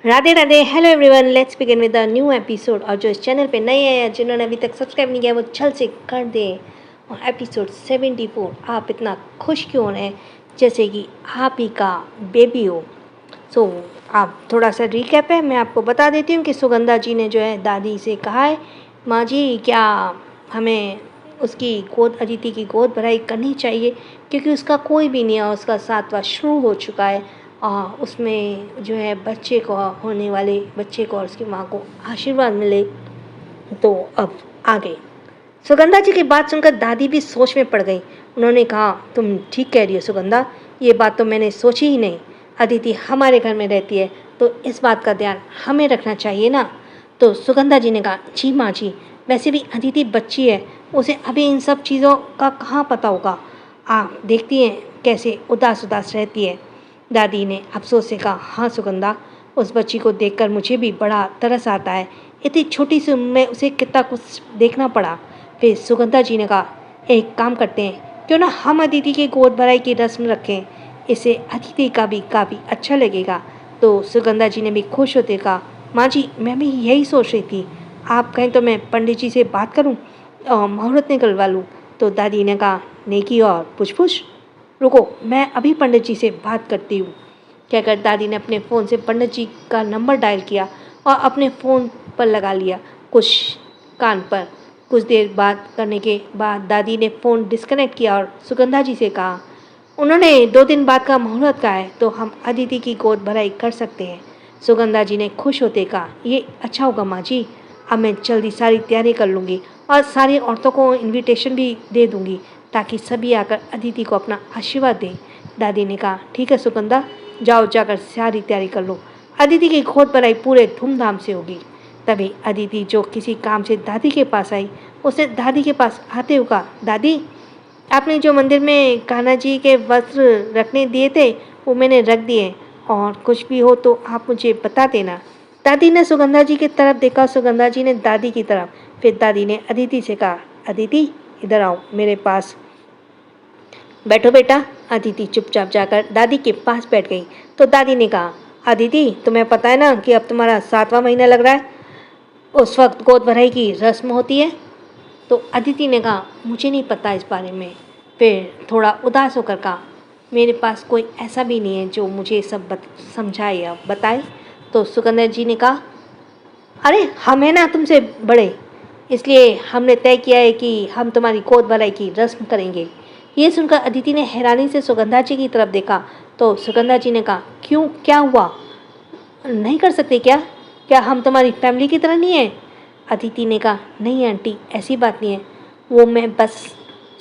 Radhe Radhe. Hello everyone, let's begin with a new episode. और जो इस चैनल पे नए हैं या जिन्होंने अभी तक सब्सक्राइब नहीं किया वो जल्द से कर दें। और एपिसोड 74 आप इतना खुश क्यों हो रहे हैं जैसे कि आप ही का बेबी हो। सो आप थोड़ा सा रिकैप है, मैं आपको बता देती हूँ कि सुगंधा जी ने जो है दादी से कहा है, माँ जी क्या हमें उसकी गोद अदिति की गोद भराई करनी चाहिए, क्योंकि उसका कोई भी नहीं है, उसका 7वां शुरू हो चुका है। उसमें जो है बच्चे को, होने वाले बच्चे को और उसकी माँ को आशीर्वाद मिले। तो अब आगे सुगंधा जी की बात सुनकर दादी भी सोच में पड़ गई। उन्होंने कहा, तुम ठीक कह रही हो सुगंधा, ये बात तो मैंने सोची ही नहीं। अदिति हमारे घर में रहती है तो इस बात का ध्यान हमें रखना चाहिए ना। तो सुगंधा जी ने कहा, जी माँ जी, वैसे भी अदिति बच्ची है, उसे अभी इन सब चीज़ों का कहाँ पता होगा। आप देखती हैं कैसे उदास उदास रहती है। दादी ने अफसोस से कहा, हाँ सुगंधा, उस बच्ची को देखकर मुझे भी बड़ा तरस आता है। इतनी छोटी सी उम्र में उसे कितना कुछ देखना पड़ा। फिर सुगंधा जी ने कहा, एक काम करते हैं, क्यों ना हम अदिति की गोद भराई की रस्म रखें, इससे अदिति का भी काफ़ी अच्छा लगेगा। तो सुगंधा जी ने भी खुश होते कहा, माँ जी मैं भी यही सोच रही थी, आप कहें तो मैं पंडित जी से बात करूं और मुहूर्त निकलवा लूँ। तो दादी ने कहा, नेकी और पुछ रुको, मैं अभी पंडित जी से बात करती हूँ। कहकर दादी ने अपने फ़ोन से पंडित जी का नंबर डायल किया और अपने फ़ोन पर लगा लिया कान पर। कुछ देर बात करने के बाद दादी ने फ़ोन डिस्कनेक्ट किया और सुगंधा जी से कहा, उन्होंने 2 दिन बाद का मुहूर्त कहा है तो हम अदिति की गोद भराई कर सकते हैं। सुगंधा जी ने खुश होते कहा, ये अच्छा होगा माँ जी, अब मैं जल्दी सारी तैयारी कर लूँगी और सारी औरतों को इनविटेशन भी दे दूँगी ताकि सभी आकर अदिति को अपना आशीर्वाद दें। दादी ने कहा, ठीक है सुगंधा, जाओ जाकर सारी तैयारी कर लो, अदिति की गोद भराई पूरे धूमधाम से होगी। तभी अदिति जो किसी काम से दादी के पास आई, उसने दादी के पास आते हुए कहा, दादी आपने जो मंदिर में कान्हा जी के वस्त्र रखने दिए थे वो मैंने रख दिए, और कुछ भी हो तो आप मुझे बता देना। दादी ने सुगंधा जी की तरफ देखा, सुगंधा जी ने दादी की तरफ। फिर दादी ने अदिति से कहा, अदिति इधर आओ मेरे पास बैठो बेटा। अदिति चुपचाप जाकर दादी के पास बैठ गई। तो दादी ने कहा, अदिति तुम्हें पता है ना कि अब तुम्हारा 7वां महीना लग रहा है, उस वक्त गोद भराई की रस्म होती है। तो अदिति ने कहा, मुझे नहीं पता इस बारे में। फिर थोड़ा उदास होकर कहा, मेरे पास कोई ऐसा भी नहीं है जो मुझे सब समझाए या बताए। तो सुगंधा जी ने कहा, अरे हम हैं ना तुमसे बड़े, इसलिए हमने तय किया है कि हम तुम्हारी गोद भराई की रस्म करेंगे। ये सुनकर अदिति ने हैरानी से सुगंधा जी की तरफ देखा। तो सुगंधा जी ने कहा, क्यों, क्या हुआ, नहीं कर सकते क्या, क्या हम तुम्हारी फैमिली की तरह नहीं है। अदिति ने कहा, नहीं आंटी ऐसी बात नहीं है, वो मैं बस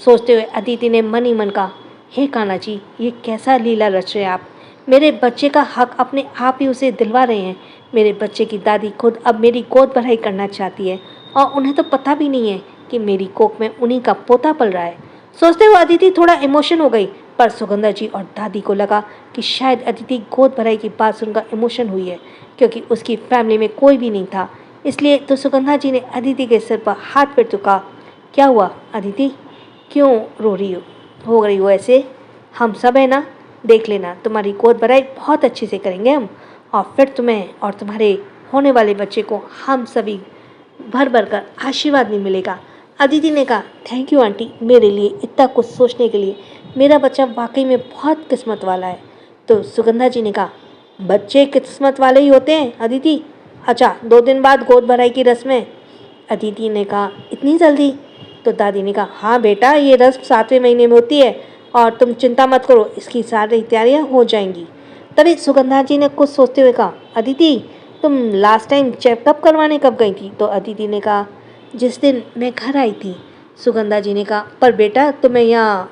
सोचते हुए अदिति ने मन ही मन कहा, हे कान्हा जी ये कैसा लीला रच रहे आप, मेरे बच्चे का हक अपने आप ही उसे दिलवा रहे हैं। मेरे बच्चे की दादी खुद अब मेरी गोद भराई करना चाहती है और उन्हें तो पता भी नहीं है कि मेरी कोख में उन्हीं का पोता पल रहा है। सोचते हुए अदिति थोड़ा इमोशन हो गई, पर सुगंधा जी और दादी को लगा कि शायद अदिति गोद भराई की बात सुनकर इमोशन हुई है, क्योंकि उसकी फैमिली में कोई भी नहीं था। इसलिए तो सुगंधा जी ने अदिति के सिर पर हाथ फेर तो कहा, क्या हुआ अदिति, क्यों रो रही हो रही हो ऐसे, हम सब है ना, देख लेना तुम्हारी गोद भराई बहुत अच्छे से करेंगे हम, और फिर तुम्हें और तुम्हारे होने वाले बच्चे को हम सभी भर भर कर आशीर्वाद भी मिलेगा। अदिति ने कहा, थैंक यू आंटी, मेरे लिए इतना कुछ सोचने के लिए, मेरा बच्चा वाकई में बहुत किस्मत वाला है। तो सुगंधा जी ने कहा, बच्चे किस्मत वाले ही होते हैं अदिति, अच्छा 2 दिन बाद गोद भराई की रस्म है। अदिति ने कहा, इतनी जल्दी। तो दादी ने कहा, हाँ बेटा ये रस्म 7वें महीने में होती है और तुम चिंता मत करो, इसकी सारी तैयारियां हो जाएंगी। तभी सुगंधा जी ने कुछ सोचते हुए कहा, अदिति तुम लास्ट टाइम चेकअप करवाने कब गई थी। तो अदिति ने कहा, जिस दिन मैं घर आई थी। सुगंधा जी ने कहा, पर बेटा तुम्हें यहाँ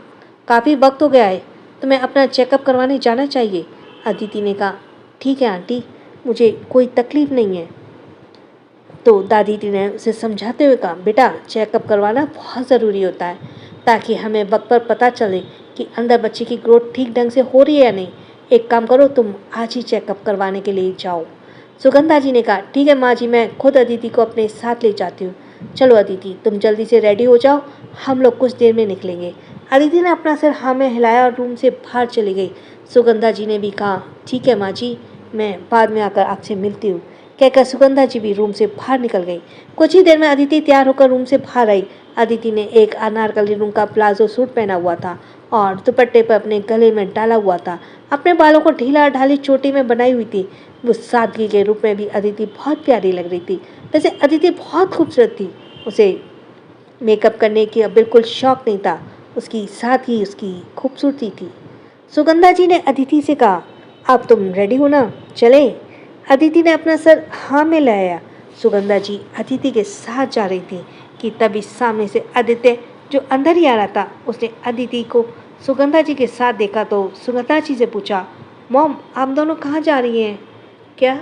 काफ़ी वक्त हो गया है, तुम्हें अपना चेकअप करवाने जाना चाहिए। अदिति ने कहा, ठीक है आंटी, मुझे कोई तकलीफ़ नहीं है। तो दादी ने उसे समझाते हुए कहा, बेटा चेकअप करवाना बहुत ज़रूरी होता है ताकि हमें वक्त पर पता चले कि अंदर बच्चे की ग्रोथ ठीक ढंग से हो रही है या नहीं। एक काम करो, तुम आज ही चेकअप करवाने के लिए जाओ। सुगंधा जी ने कहा, ठीक है माँ जी, मैं खुद अदिति को अपने साथ ले जाती हूँ। चलो अदिति तुम जल्दी से रेडी हो जाओ, हम लोग कुछ देर में निकलेंगे। अदिति ने अपना सिर हाँ में हिलाया और रूम से बाहर चली गई। सुगंधा जी ने भी कहा, ठीक है माँ जी, मैं बाद में आकर आपसे मिलती हूँ, कहकर सुगंधा जी भी रूम से बाहर निकल गई। कुछ ही देर में अदिति तैयार होकर रूम से बाहर आई। अदिति ने एक अनारकली रंग का प्लाजो सूट पहना हुआ था और दुपट्टे पर अपने गले में डाला हुआ था। अपने बालों को ढीला ढाली चोटी में बनाई हुई थी। वो सादगी के रूप में भी अदिति बहुत प्यारी लग रही थी। वैसे अदिति बहुत खूबसूरत थी। उसे मेकअप करने की अब बिल्कुल शौक नहीं था। उसकी सादगी उसकी खूबसूरती थी। सुगंधा जी ने अदिति से कहा, अब तुम रेडी हो ना, चले? अदिति ने अपना सर हाँ में लाया। सुगंधा जी अदिति के साथ जा रही थी कि तभी सामने से आदित्य, जो अंदर ही आ रहा था, उसने अदिति को सुगंधा जी के साथ देखा तो सुगंधा जी से पूछा, मॉम आप दोनों कहाँ जा रही हैं? क्या?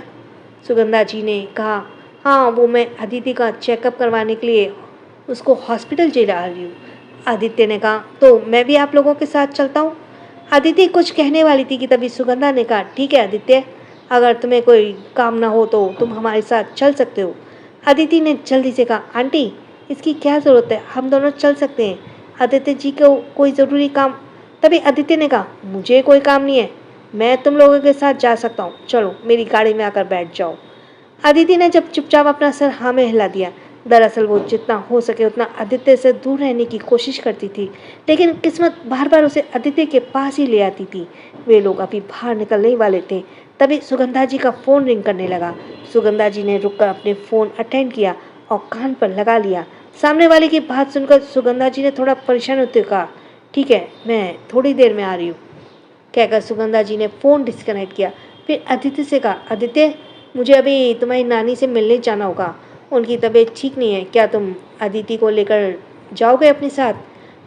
सुगंधा जी ने कहा, हाँ वो मैं अदिति का चेकअप करवाने के लिए उसको हॉस्पिटल ले जा रही हूँ। आदित्य ने कहा, तो मैं भी आप लोगों के साथ चलता हूँ। अदिति कुछ कहने वाली थी कि तभी सुगंधा ने कहा, ठीक है आदित्य, अगर तुम्हें कोई काम ना हो तो तुम हमारे साथ चल सकते हो। अदिति ने जल्दी से कहा, आंटी इसकी क्या ज़रूरत है, हम दोनों चल सकते हैं। आदित्य जी को कोई ज़रूरी काम? तभी आदित्य ने कहा, मुझे कोई काम नहीं है, मैं तुम लोगों के साथ जा सकता हूँ, चलो मेरी गाड़ी में आकर बैठ जाओ। अदिति ने जब चुपचाप अपना सर हाँ में हिला दिया। दरअसल वो जितना हो सके उतना आदित्य से दूर रहने की कोशिश करती थी, लेकिन किस्मत बार बार उसे आदित्य के पास ही ले आती थी। वे लोग अभी बाहर निकलने ही वाले थे, तभी सुगंधा जी का फ़ोन रिंग करने लगा। सुगंधा जी ने रुककर अपने फ़ोन अटेंड किया और कान पर लगा लिया। सामने वाले की बात सुनकर सुगंधा जी ने थोड़ा परेशान होते हुए कहा, ठीक है मैं थोड़ी देर में आ रही हूँ, कहकर सुगंधा जी ने फ़ोन डिस्कनेक्ट किया। फिर अदिति से कहा, आदित्य मुझे अभी तुम्हारी नानी से मिलने जाना होगा, उनकी तबीयत ठीक नहीं है, क्या तुम अदिति को लेकर जाओगे अपने साथ?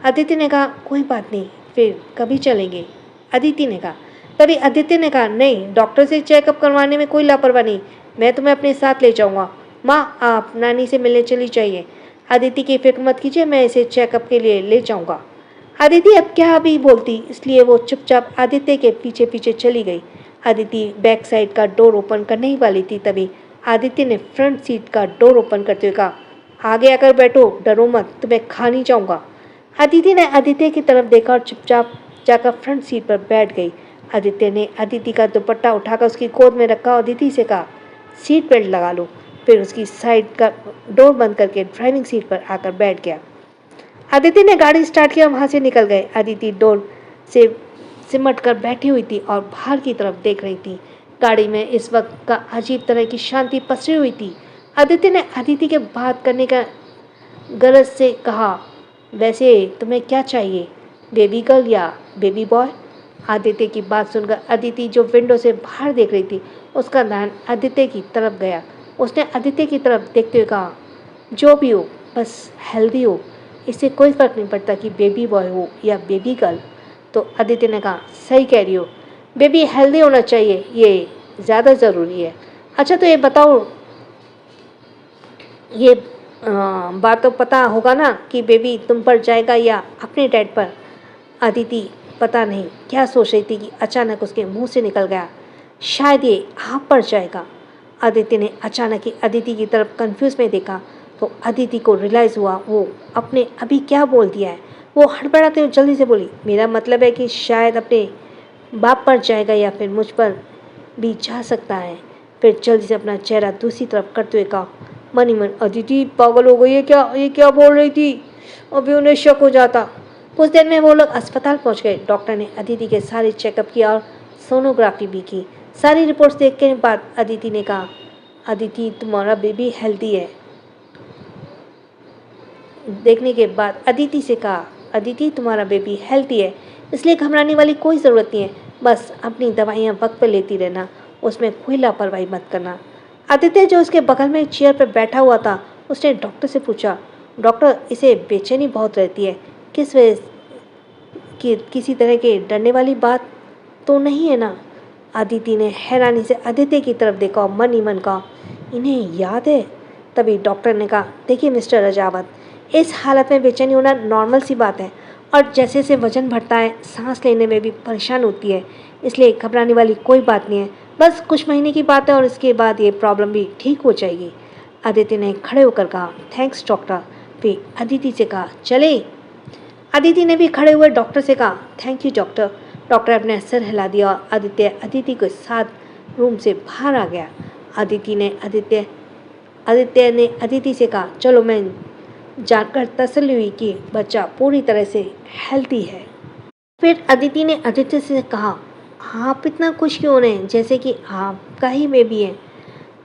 अदिति ने कहा, कोई बात नहीं, फिर कभी चलेंगे। अदिति ने कहा। तभी आदित्य ने कहा, नहीं डॉक्टर से चेकअप करवाने में कोई लापरवाही नहीं, मैं तुम्हें अपने साथ ले जाऊँगा। माँ आप नानी से मिलने चली जाइए, अदिति की फिक्र मत कीजिए, मैं इसे चेकअप के लिए ले जाऊँगा। अदिति अब क्या भी बोलती, इसलिए वो चुपचाप आदित्य के पीछे पीछे चली गई। अदिति बैक साइड का डोर ओपन करने ही वाली थी, तभी आदित्य ने फ्रंट सीट का डोर ओपन करते हुए कहा, आगे आकर बैठो, डरो मत, तुम्हें खा नहीं जाऊँगा। अदिति ने आदित्य की तरफ देखा और चुपचाप जाकर फ्रंट सीट पर बैठ गई। आदित्य ने अदिति का दुपट्टा उठाकर उसकी गोद में रखा और अदिति से कहा, सीट बेल्ट लगा लो। फिर उसकी साइड का डोर बंद करके ड्राइविंग सीट पर आकर बैठ गया। अदिति ने गाड़ी स्टार्ट किया, वहाँ से निकल गए। अदिति डोर से सिमट कर बैठी हुई थी और बाहर की तरफ देख रही थी। गाड़ी में इस वक्त का अजीब तरह की शांति पसरी हुई थी। आदित्य ने अदिति के बात करने का गरज से कहा, वैसे तुम्हें क्या चाहिए, बेबी गर्ल या बेबी बॉय? आदित्य की बात सुनकर अदिति जो विंडो से बाहर देख रही थी, उसका ध्यान आदित्य की तरफ गया। उसने आदित्य की तरफ देखते हुए कहा, जो भी हो बस हेल्दी हो, इससे कोई फ़र्क नहीं पड़ता कि बेबी बॉय हो या बेबी गर्ल। तो आदित्य ने कहा, सही कह रही हो, बेबी हेल्दी होना चाहिए, ये ज़्यादा ज़रूरी है। अच्छा तो ये बताओ, ये बात तो पता होगा ना कि बेबी तुम पर जाएगा या अपने डैड पर? अदिति पता नहीं क्या सोच रही थी कि अचानक उसके मुंह से निकल गया, शायद ये आप पर जाएगा। आदित्य ने अचानक ही अदिति की तरफ कंफ्यूज में देखा तो अदिति को रियलाइज़ हुआ वो अपने अभी क्या बोल दिया है। वो हड़बड़ाते हुए जल्दी से बोली, मेरा मतलब है कि शायद अपने बाप पर जाएगा या फिर मुझ पर भी जा सकता है। फिर जल्दी से अपना चेहरा दूसरी तरफ करते हुए कहा, मन ही मन, अदिति पागल हो गई है क्या, ये क्या बोल रही थी, अभी उन्हें शक हो जाता। कुछ देर में वो लोग अस्पताल पहुंच गए। डॉक्टर ने अदिति के सारे चेकअप किया और सोनोग्राफी भी की। सारी रिपोर्ट्स देखने के बाद अदिति ने कहा, अदिति तुम्हारा बेबी हेल्दी है। देखने के बाद अदिति से कहा, अदिति तुम्हारा बेबी हेल्दी है, इसलिए घबराने वाली कोई ज़रूरत नहीं है, बस अपनी दवाइयाँ वक्त पर लेती रहना, उसमें कोई लापरवाही मत करना। आदित्य जो उसके बगल में चेयर पर बैठा हुआ था, उसने डॉक्टर से पूछा, डॉक्टर इसे बेचैनी बहुत रहती है, किस वजह की, किसी तरह के डरने वाली बात तो नहीं है ना? अदिति ने हैरानी से आदित्य की तरफ देखा और मन ही मन कहा, इन्हें याद है? तभी डॉक्टर ने कहा, देखिए मिस्टर रजावत, इस हालत में बेचैनी होना नॉर्मल सी बात है और जैसे जैसे वजन बढ़ता है सांस लेने में भी परेशान होती है, इसलिए घबराने वाली कोई बात नहीं है, बस कुछ महीने की बात है और इसके बाद ये प्रॉब्लम भी ठीक हो जाएगी। आदित्य ने खड़े होकर कहा, थैंक्स डॉक्टर। फिर अदिति से कहा, चले? अदिति ने भी खड़े हुए डॉक्टर से कहा, थैंक यू डॉक्टर। डॉक्टर अपने सर हिला दिया और आदित्य अदिति के साथ रूम से बाहर आ गया। आदित्य ने अदिति से कहा, चलो। मैं जानकर तसल्ली हुई कि बच्चा पूरी तरह से हेल्थी है। फिर अदिति ने आदित्य से कहा, आप इतना खुश क्यों हो रहे हैं, जैसे कि आपका ही बेबी है।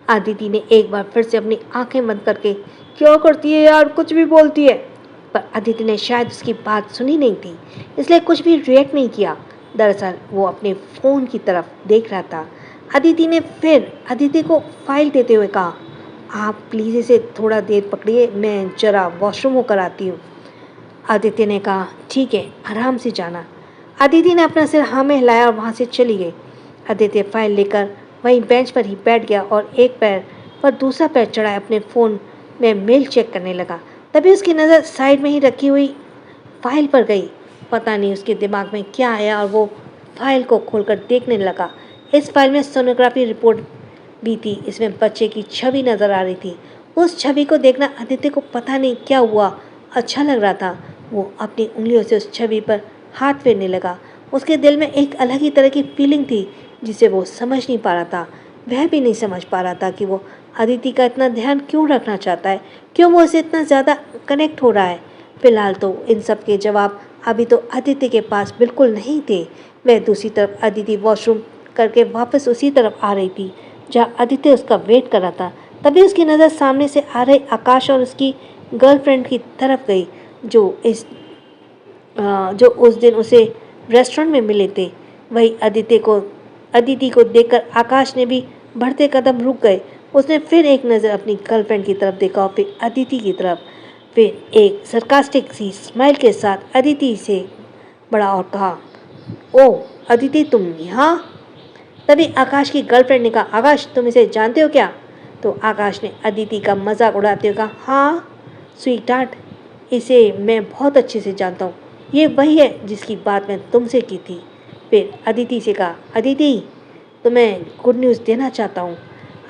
आदिति ने एक बार फिर से अपनी आंखें बंद करके, क्या करती है यार, कुछ भी बोलती है। पर अदिति ने शायद उसकी बात सुनी नहीं थी, इसलिए कुछ भी रिएक्ट नहीं किया। दरअसल वो अपने फ़ोन की तरफ देख रहा था। अदिति ने फिर अदिति को फाइल देते हुए कहा, आप प्लीज़ इसे थोड़ा देर पकड़िए, मैं जरा वॉशरूम होकर आती हूँ। आदित्य ने कहा, ठीक है, आराम से जाना। अदिति ने अपना सिर हाँ में हिलाया और वहाँ से चली गई। आदित्य फाइल लेकर वहीं बेंच पर ही बैठ गया और एक पैर पर दूसरा पैर चढ़ाए अपने फ़ोन में मेल चेक करने लगा। तभी उसकी नज़र साइड में ही रखी हुई फाइल पर गई। पता नहीं उसके दिमाग में क्या आया और वो फाइल को खोलकर देखने लगा। इस फाइल में सोनोग्राफी रिपोर्ट भी थी। इसमें बच्चे की छवि नज़र आ रही थी। उस छवि को देखना आदित्य को पता नहीं क्या हुआ, अच्छा लग रहा था। वो अपनी उंगलियों से उस छवि पर हाथ फेरने लगा। उसके दिल में एक अलग ही तरह की फीलिंग थी जिसे वो समझ नहीं पा रहा था। वह भी नहीं समझ पा रहा था कि वो अदिति का इतना ध्यान क्यों रखना चाहता है, क्यों वो उससे इतना ज़्यादा कनेक्ट हो रहा है। फिलहाल तो इन सब के जवाब अभी तो आदित्य के पास बिल्कुल नहीं थे। वह दूसरी तरफ अदिति वॉशरूम करके वापस उसी तरफ आ रही थी जहाँ आदित्य उसका वेट कर रहा था। तभी उसकी नज़र सामने से आ रहे आकाश और उसकी गर्लफ्रेंड की तरफ गई, जो उस दिन उसे रेस्टोरेंट में मिले थे। वही अदिति को देखकर आकाश ने भी बढ़ते कदम रुक गए। उसने फिर एक नज़र अपनी गर्लफ्रेंड की तरफ देखा और फिर अदिति की तरफ। फिर एक सरकास्टिक सी स्माइल के साथ अदिति से बढ़ा और कहा, ओह अदिति, तुम यहाँ? तभी आकाश की गर्लफ्रेंड ने कहा, आकाश, तुम इसे जानते हो क्या? तो आकाश ने अदिति का मजाक उड़ाते हुए कहा, हाँ स्वीट हार्ट, इसे मैं बहुत अच्छे से जानता हूँ। ये वही है जिसकी बात मैं तुमसे की थी। फिर अदिति से कहा, अदिति, तुम्हें गुड न्यूज़ देना चाहता हूँ।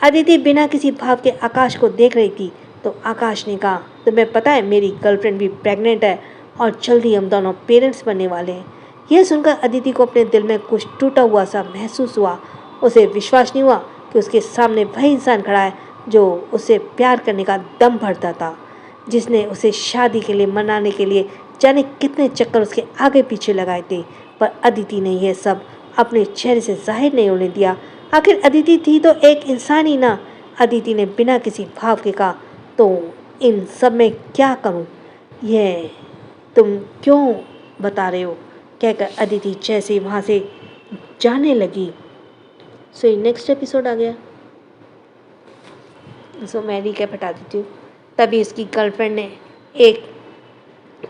अदिति बिना किसी भाव के आकाश को देख रही थी। तो आकाश ने कहा, तुम्हें पता है मेरी गर्लफ्रेंड भी प्रेग्नेंट है और जल्दी हम दोनों पेरेंट्स बनने वाले हैं। यह सुनकर अदिति को अपने दिल में कुछ टूटा हुआ सा महसूस हुआ। उसे विश्वास नहीं हुआ कि उसके सामने वही इंसान खड़ा है जो उसे प्यार करने का दम भरता था, जिसने उसे शादी के लिए मनाने के लिए जाने कितने चक्कर उसके आगे पीछे लगाए थे। पर अदिति ने यह सब अपने चेहरे से जाहिर नहीं होने दिया। आखिर अदिति थी तो एक इंसान ही ना। अदिति ने बिना किसी भाव के कहा, तो इन सब में क्या करूं? यह तुम क्यों बता रहे हो? कहकर अदिति जैसे वहाँ से जाने लगी। सो नेक्स्ट एपिसोड आ गया। सो मैं रिकैप हटा देती हूँ। तभी उसकी गर्लफ्रेंड ने एक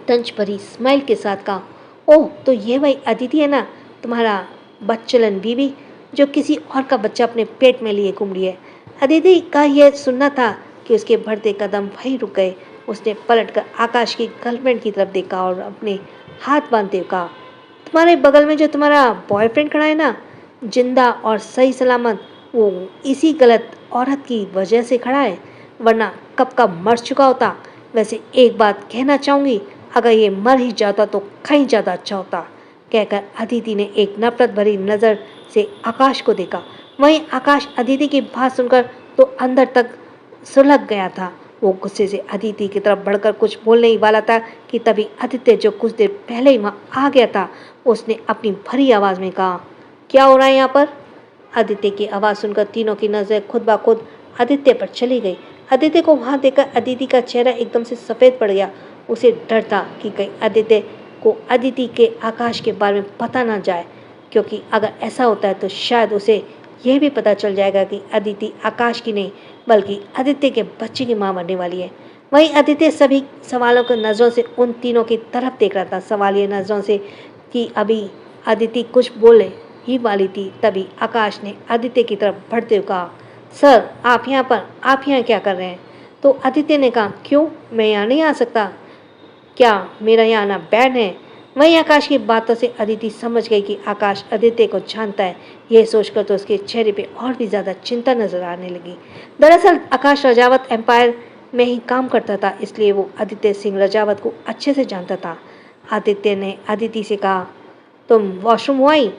तंज भरी स्माइल के साथ कहा, ओह तो ये वही अदिति है ना, तुम्हारा बच्चलन बीवी जो किसी और का बच्चा अपने पेट में लिए घूम रही है। अदिति का यह सुनना था कि उसके बढ़ते कदम वहीं रुक गए। उसने पलटकर आकाश की गर्लफ्रेंड की तरफ देखा और अपने हाथ बांधते हुए कहा, तुम्हारे बगल में जो तुम्हारा बॉयफ्रेंड खड़ा है ना, जिंदा और सही सलामत, वो इसी गलत औरत की वजह से खड़ा है, वरना कब का मर चुका होता। वैसे एक बात कहना चाहूँगी, अगर ये मर ही जाता तो कहीं ज़्यादा अच्छा होता। कहकर अदिति ने एक नफरत भरी नज़र से आकाश को देखा। वहीं आकाश अदिति की बात सुनकर तो अंदर तक सुलग गया था। वो गुस्से से अदिति की तरफ बढ़कर कुछ बोलने ही वाला था कि तभी आदित्य, जो कुछ देर पहले ही वहाँ आ गया था, उसने अपनी भरी आवाज़ में कहा, क्या हो रहा है यहाँ पर? आदित्य की आवाज़ सुनकर तीनों की नज़र खुद ब खुद आदित्य पर चली गई। आदित्य को वहाँ देखकर अदिति का चेहरा एकदम से सफ़ेद पड़ गया। उसे डर था कि कहीं आदित्य को अदिति के आकाश के बारे में पता ना जाए, क्योंकि अगर ऐसा होता है तो शायद उसे यह भी पता चल जाएगा कि अदिति आकाश की नहीं बल्कि आदित्य के बच्चे की माँ बनने वाली है। वहीं आदित्य सभी सवालों की नज़रों से उन तीनों की तरफ देख रहा था, सवालिया नज़रों से, कि अभी अदिति कुछ बोले ही वाली थी। तभी आकाश ने आदित्य की तरफ बढ़ते हुए कहा, सर आप यहाँ क्या कर रहे हैं? तो आदित्य ने कहा, क्यों, मैं यहाँ नहीं आ सकता? क्या मेरा यहाँ आना बैड है? वहीं आकाश की बातों से अदिति समझ गई कि आकाश आदित्य को जानता है। यह सोचकर तो उसके चेहरे पे और भी ज़्यादा चिंता नजर आने लगी। दरअसल आकाश रजावत एम्पायर में ही काम करता था, इसलिए वो आदित्य सिंह रजावत को अच्छे से जानता था। आदित्य ने अदिति से कहा, तुम वॉशरूम हो आई?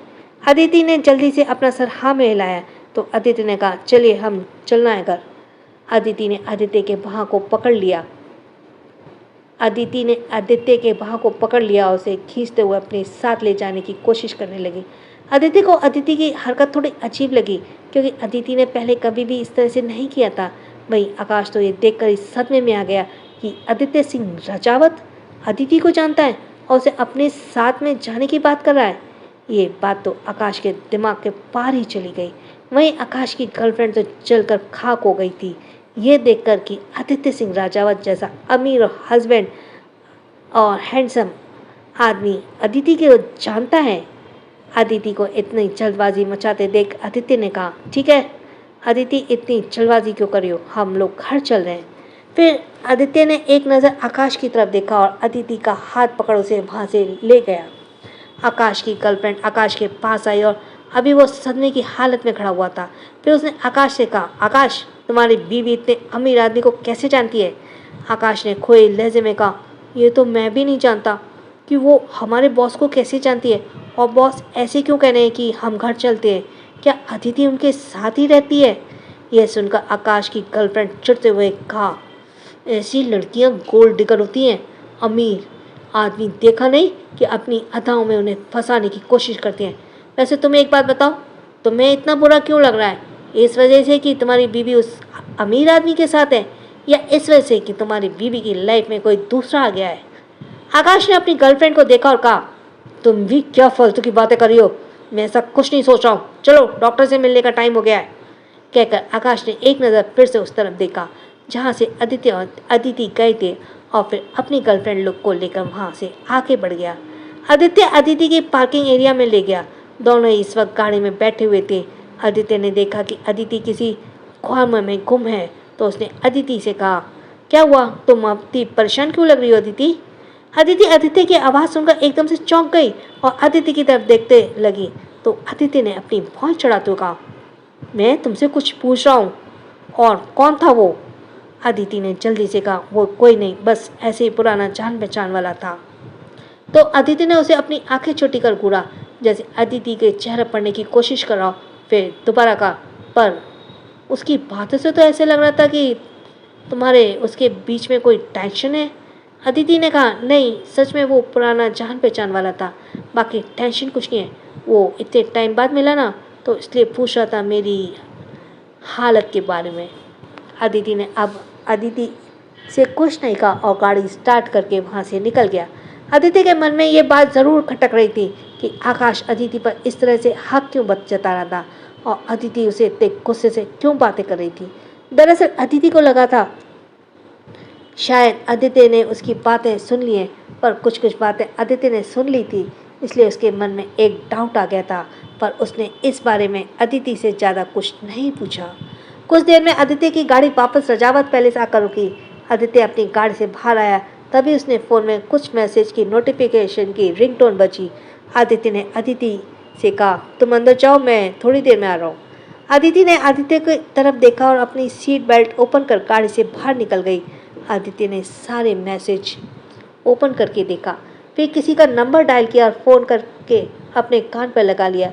अदिति ने जल्दी से अपना सर हाँ में हिलाया। तो तो अदिति ने कहा चलिए हम चलना है घर। अदिति ने आदित्य के बाह को पकड़ लिया। अदिति ने आदित्य के बाह को पकड़ लिया और उसे खींचते हुए अपने साथ ले जाने की कोशिश करने लगी। अदिति को अदिति की हरकत थोड़ी अजीब लगी क्योंकि अदिति ने पहले कभी भी इस तरह से नहीं किया था। वहीं आकाश तो ये देखकर इस सदमे में आ गया कि आदित्य सिंह राजावत अदिति को जानता है और उसे अपने साथ में जाने की बात कर रहा है। ये बात तो आकाश के दिमाग के पार ही चली गई। वहीं आकाश की गर्लफ्रेंड तो जलकर खाक हो गई थी ये देखकर कि आदित्य सिंह राजावत जैसा अमीर और हस्बैंड और हैंडसम आदमी अदिति को जानता है। अदिति को इतनी जल्दबाजी मचाते देख आदित्य ने कहा ठीक है अदिति इतनी जल्दबाजी क्यों कर रही हो, हम लोग घर चल रहे हैं। फिर आदित्य ने एक नज़र आकाश की तरफ देखा और अदिति का हाथ पकड़ उसे वहाँ से ले गया। आकाश की गर्लफ्रेंड आकाश के पास आई और अभी वो सदमे की हालत में खड़ा हुआ था। फिर उसने आकाश से कहा आकाश तुम्हारी बीवी इतने अमीर आदमी को कैसे जानती है। आकाश ने खोए लहजे में कहा ये तो मैं भी नहीं जानता कि वो हमारे बॉस को कैसे जानती है और बॉस ऐसे क्यों कह रहे हैं कि हम घर चलते हैं, क्या अदिति उनके साथ ही रहती है। यह सुनकर आकाश की गर्लफ्रेंड चिढ़ते हुए कहा ऐसी लड़कियां गोल्ड डिगर होती हैं, अमीर आदमी देखा नहीं कि अपनी अदाओं में उन्हें फंसाने की कोशिश करती हैं। वैसे तुम्हें एक बात बताओ तुम्हें इतना बुरा क्यों लग रहा है, इस वजह से कि तुम्हारी बीवी उस अमीर आदमी के साथ है या इस वजह से कि तुम्हारी बीवी की लाइफ में कोई दूसरा आ गया है। आकाश ने अपनी गर्लफ्रेंड को देखा और कहा तुम भी क्या फालतू की बातें कर रही हो, मैं ऐसा कुछ नहीं सोच रहा हूँ, चलो डॉक्टर से मिलने का टाइम हो गया है। कहकर आकाश ने एक नज़र फिर से उस तरफ देखा जहाँ से आदित्य और अदिति गए थे और फिर अपनी गर्लफ्रेंड लोग को लेकर वहाँ से आगे बढ़ गया। आदित्य अदिति की पार्किंग एरिया में ले गया। दोनों ही इस वक्त गाड़ी में बैठे हुए थे। आदित्य ने देखा कि अदिति किसी ख्वाब में गुम है तो उसने अदिति से कहा क्या हुआ, तुम इतनी परेशान क्यों लग रही हो अदिति। अदिति आदित्य की आवाज़ सुनकर एकदम से चौंक गई और अदिति की तरफ देखते लगी तो अदिति ने अपनी भौं चढ़ाते हुए कहा मैं तुमसे कुछ पूछ रहा हूँ और कौन था वो। अदिति ने जल्दी से कहा वो कोई नहीं, बस ऐसे ही पुराना जान पहचान वाला था। तो अदिति ने उसे अपनी आंखें छोटी कर घूरा जैसे अदिति के चेहरे पढ़ने की कोशिश कर रहा। फिर दोबारा कहा पर उसकी बातों से तो ऐसे लग रहा था कि तुम्हारे उसके बीच में कोई टेंशन है। अदिति ने कहा नहीं, सच में वो पुराना जान पहचान वाला था, बाकी टेंशन कुछ नहीं है, वो इतने टाइम बाद मिला ना तो इसलिए पूछ रहा था मेरी हालत के बारे में। अदिति ने अब अदिति से कुछ नहीं कहा और गाड़ी स्टार्ट करके वहाँ से निकल गया। अदिति के मन में ये बात ज़रूर खटक रही थी कि आकाश अदिति पर इस तरह से हक क्यों जता रहा था और अदिति उसे इतने गुस्से से क्यों बातें कर रही थी। दरअसल अदिति को लगा था शायद आदित्य ने उसकी बातें सुन ली हैं, पर कुछ कुछ बातें आदित्य ने सुन ली थी इसलिए उसके मन में एक डाउट आ गया था, पर उसने इस बारे में अदिति से ज़्यादा कुछ नहीं पूछा। कुछ देर में आदित्य की गाड़ी वापस रजावत पैलेस आकर रुकी। आदित्य अपनी गाड़ी से बाहर आया तभी उसने फ़ोन में कुछ मैसेज की नोटिफिकेशन की रिंगटोन बजी। आदित्य ने अदिति से कहा तुम अंदर जाओ, मैं थोड़ी देर में आ रहा हूँ। अदिति ने आदित्य की तरफ देखा और अपनी सीट बेल्ट ओपन कर गाड़ी से बाहर निकल गई। आदित्य ने सारे मैसेज ओपन करके देखा, फिर किसी का नंबर डायल किया और फ़ोन करके अपने कान पर लगा लिया।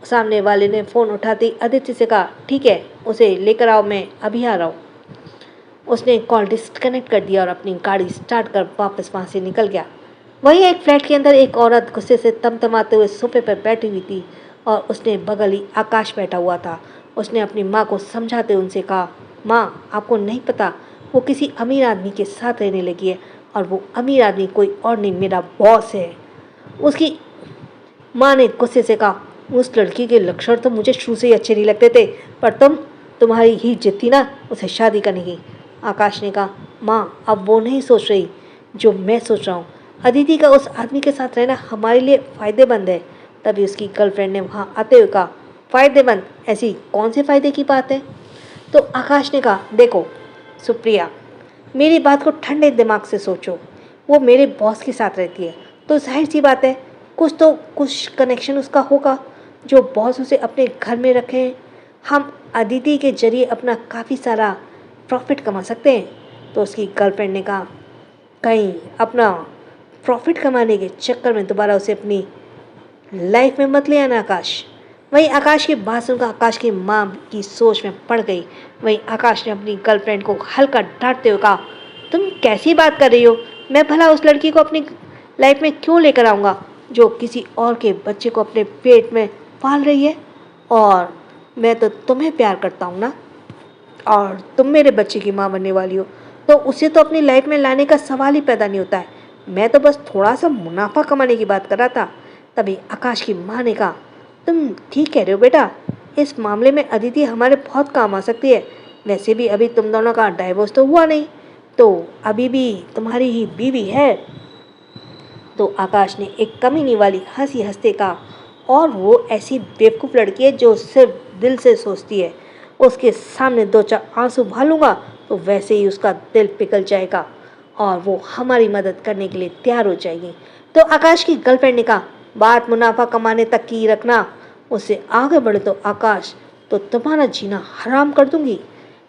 सामने वाले ने फ़ोन उठाते ही आदित्य से कहा ठीक है उसे लेकर आओ, मैं अभी आ रहा हूँ। उसने कॉल डिस्कनेक्ट कर दिया और अपनी गाड़ी स्टार्ट कर वापस वहाँ से निकल गया। वहीं एक फ्लैट के अंदर एक औरत गुस्से से तमतमाते हुए सोफे पर बैठी हुई थी और उसने बगल ही आकाश बैठा हुआ था। उसने अपनी माँ को समझाते उनसे कहा माँ आपको नहीं पता वो किसी अमीर आदमी के साथ रहने लगी है और वो अमीर आदमी कोई और नहीं मेरा बॉस है। उसकी माँ ने गुस्से से कहा उस लड़की के लक्षण तो मुझे शुरू से ही अच्छे नहीं लगते थे, पर तुम्हारी ही जिद थी ना उसे शादी करने की। आकाश ने कहा माँ अब वो नहीं सोच रही जो मैं सोच रहा हूँ, अदिति का उस आदमी के साथ रहना हमारे लिए फ़ायदेमंद है। तभी उसकी गर्लफ्रेंड ने वहाँ आते हुए कहा फ़ायदेमंद, ऐसी कौन से फ़ायदे की बात है। तो आकाश ने कहा देखो सुप्रिया, मेरी बात को ठंडे दिमाग से सोचो, वो मेरे बॉस के साथ रहती है तो जाहिर सी बात है कुछ कनेक्शन उसका होगा जो बॉस उसे अपने घर में रखे। हम अदिति के जरिए अपना काफ़ी सारा प्रॉफिट कमा सकते हैं। तो उसकी गर्लफ्रेंड ने कहा कहीं अपना प्रॉफिट कमाने के चक्कर में दोबारा उसे अपनी लाइफ में मत ले आना आकाश। वहीं आकाश की बात सुनकर आकाश की माँ की सोच में पड़ गई। वहीं आकाश ने अपनी गर्लफ्रेंड को हल्का डांटते हुए कहा, तुम कैसी बात कर रही हो? मैं भला उस लड़की को अपनी लाइफ में क्यों लेकर आऊँगा जो किसी और के बच्चे को अपने पेट में पाल रही है? और मैं तो तुम्हें प्यार करता हूँ ना, और तुम मेरे बच्चे की माँ बनने वाली हो, तो उसे तो अपनी लाइफ में लाने का सवाल ही पैदा नहीं होता है। मैं तो बस थोड़ा सा मुनाफा कमाने की बात कर रहा था। तभी आकाश की माँ ने कहा, तुम ठीक कह रहे हो बेटा, इस मामले में अदिति हमारे बहुत काम आ सकती है। वैसे भी अभी तुम दोनों का डाइवोर्स तो हुआ नहीं, तो अभी भी तुम्हारी ही बीवी है। तो आकाश ने एक कमीनी वाली हंसी हंसते कहा, और वो ऐसी बेवकूफ़ लड़की है जो सिर्फ दिल से सोचती है। उसके सामने दो चार आंसू बहालूंगा तो वैसे ही उसका दिल पिघल जाएगा और वो हमारी मदद करने के लिए तैयार हो जाएगी। तो आकाश की गर्लफ्रेंड ने कहा, बात मुनाफा कमाने तक की रखना, उससे आगे बढ़े तो आकाश तो तुम्हारा जीना हराम कर दूंगी।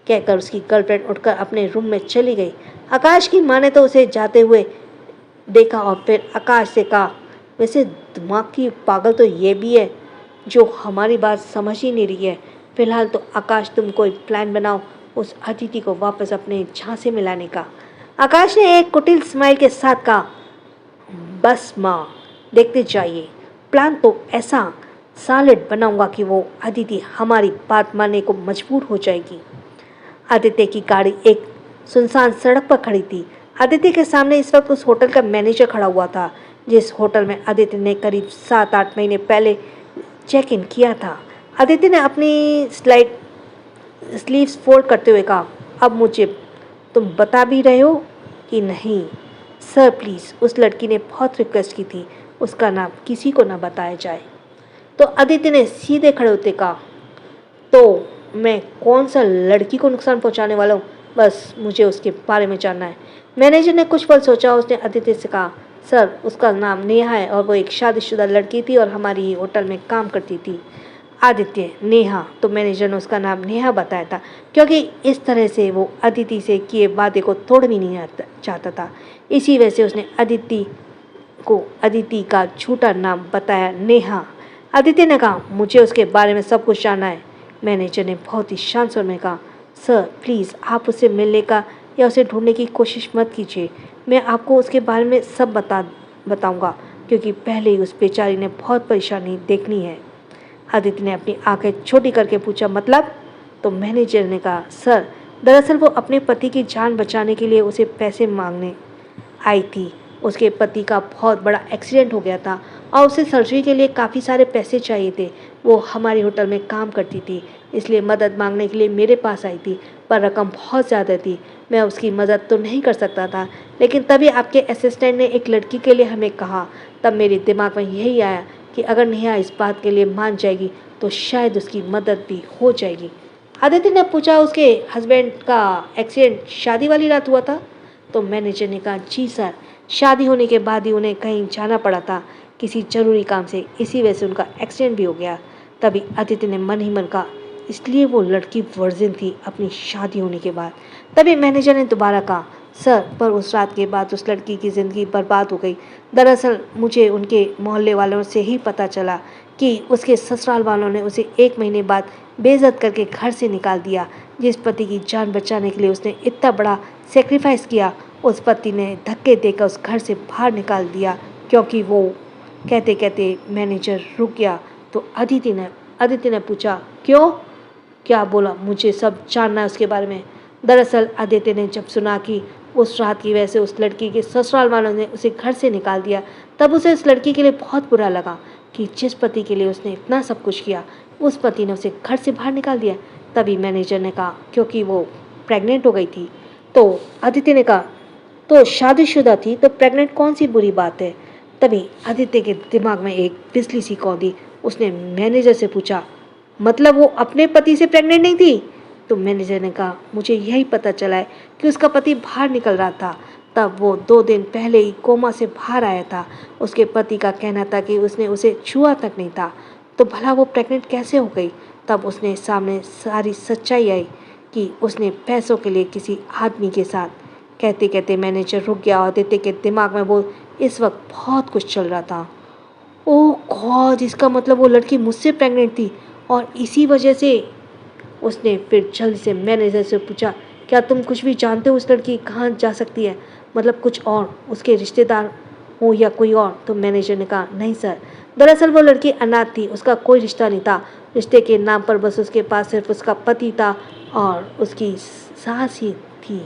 कहकर उसकी गर्लफ्रेंड उठकर अपने रूम में चली गई। आकाश की माँ ने तो उसे जाते हुए देखा और फिर आकाश से कहा, वैसे दिमाग की पागल तो ये भी है जो हमारी बात समझ ही नहीं रही है। फिलहाल तो आकाश तुम कोई प्लान बनाओ उस अतिथि को वापस अपने झांसे में लाने का। आकाश ने एक कुटिल स्माइल के साथ कहा, बस माँ, देखते जाइए, प्लान तो ऐसा सॉलिड बनाऊंगा कि वो अदिति हमारी बात मानने को मजबूर हो जाएगी। आदित्य की गाड़ी एक सुनसान सड़क पर खड़ी थी। आदित्य के सामने इस वक्त उस होटल का मैनेजर खड़ा हुआ था जिस होटल में आदित्य ने करीब 7-8 महीने पहले चेक इन किया था। आदित्य ने अपनी स्लीव्स फोल्ड करते हुए कहा, अब मुझे तुम बता भी रहे हो कि नहीं? सर प्लीज़, उस लड़की ने बहुत रिक्वेस्ट की थी, उसका नाम किसी को ना बताया जाए। तो आदित्य ने सीधे खड़े होते कहा, तो मैं कौन सा लड़की को नुकसान पहुंचाने वाला हूँ? बस मुझे उसके बारे में जानना है। मैनेजर ने कुछ पल सोचा, उसने आदित्य से कहा, सर उसका नाम नेहा है और वो एक शादीशुदा लड़की थी और हमारी ही होटल में काम करती थी। आदित्य, नेहा? तो मैनेजर ने उसका नाम नेहा बताया था क्योंकि इस तरह से वो अदिति से किए वादे को तोड़ भी नहीं चाहता था। इसी वजह से उसने अदिति का झूठा नाम बताया, नेहा। आदित्य ने कहा, मुझे उसके बारे में सब कुछ जानना है। मैनेजर ने बहुत ही शांत स्वर में कहा, सर प्लीज़ आप उससे मिलने का या उसे ढूंढने की कोशिश मत कीजिए। मैं आपको उसके बारे में सब बताऊंगा क्योंकि पहले ही उस बेचारी ने बहुत परेशानी देखनी है। आदित्य ने अपनी आंखें छोटी करके पूछा, मतलब? तो मैनेजर ने कहा, सर दरअसल वो अपने पति की जान बचाने के लिए उसे पैसे मांगने आई थी। उसके पति का बहुत बड़ा एक्सीडेंट हो गया था और उसे सर्जरी के लिए काफ़ी सारे पैसे चाहिए थे। वो हमारे होटल में काम करती थी, इसलिए मदद मांगने के लिए मेरे पास आई थी, पर रकम बहुत ज़्यादा थी। मैं उसकी मदद तो नहीं कर सकता था, लेकिन तभी आपके असिस्टेंट ने एक लड़की के लिए हमें कहा। तब मेरे दिमाग में यही आया कि अगर नेहा इस बात के लिए मान जाएगी तो शायद उसकी मदद भी हो जाएगी। आदित्य ने पूछा, उसके हस्बैंड का एक्सीडेंट शादी वाली रात हुआ था? तो मैनेजर ने कहा, जी सर, शादी होने के बाद ही उन्हें कहीं जाना पड़ा था किसी ज़रूरी काम से, इसी वजह से उनका एक्सीडेंट भी हो गया। तभी आदित्य ने मन ही मन कहा, इसलिए वो लड़की वर्जिन थी अपनी शादी होने के बाद। तभी मैनेजर ने दोबारा कहा, सर पर उस रात के बाद उस लड़की की ज़िंदगी बर्बाद हो गई। दरअसल मुझे उनके मोहल्ले वालों से ही पता चला कि उसके ससुराल वालों ने उसे 1 महीने बाद बेइज्जत करके घर से निकाल दिया। जिस पति की जान बचाने के लिए उसने इतना बड़ा सेक्रीफाइस किया, उस पति ने धक्के देकर उस घर से बाहर निकाल दिया। क्योंकि वो कहते कहते मैनेजर रुक गया। तो आदित्य ने पूछा, क्यों? क्या बोला? मुझे सब जानना है उसके बारे में। दरअसल आदित्य ने जब सुना कि उस रात की वजह से उस लड़की के ससुराल वालों ने उसे घर से निकाल दिया, तब उसे उस लड़की के लिए बहुत बुरा लगा कि जिस पति के लिए उसने इतना सब कुछ किया, उस पति ने उसे घर से बाहर निकाल दिया। तभी मैनेजर ने कहा, क्योंकि वो प्रेग्नेंट हो गई थी। तो आदित्य ने कहा, तो शादीशुदा थी तो प्रेग्नेंट कौन सी बुरी बात है? तभी आदित्य के दिमाग में एक बिजली सी कौंधी। उसने मैनेजर से पूछा, मतलब वो अपने पति से प्रेग्नेंट नहीं थी? तो मैनेजर ने कहा, मुझे यही पता चला है कि उसका पति बाहर निकल रहा था, तब वो 2 दिन पहले ही कोमा से बाहर आया था। उसके पति का कहना था कि उसने उसे छुआ तक नहीं था, तो भला वो प्रेग्नेंट कैसे हो गई? तब उसने सामने सारी सच्चाई आई कि उसने पैसों के लिए किसी आदमी के साथ। कहते कहते मैनेजर रुक गया और आदित्य के दिमाग में वो इस वक्त बहुत कुछ चल रहा था। ओह गॉड! इसका मतलब वो लड़की मुझसे प्रेग्नेंट थी और इसी वजह से। उसने फिर जल्दी से मैनेजर से पूछा, क्या तुम कुछ भी जानते हो उस लड़की कहाँ जा सकती है? मतलब कुछ और उसके रिश्तेदार हो या कोई और? तो मैनेजर ने कहा, नहीं सर, दरअसल वो लड़की अनाथ थी, उसका कोई रिश्ता नहीं था। रिश्ते के नाम पर बस उसके पास सिर्फ उसका पति था और उसकी सास ही थी।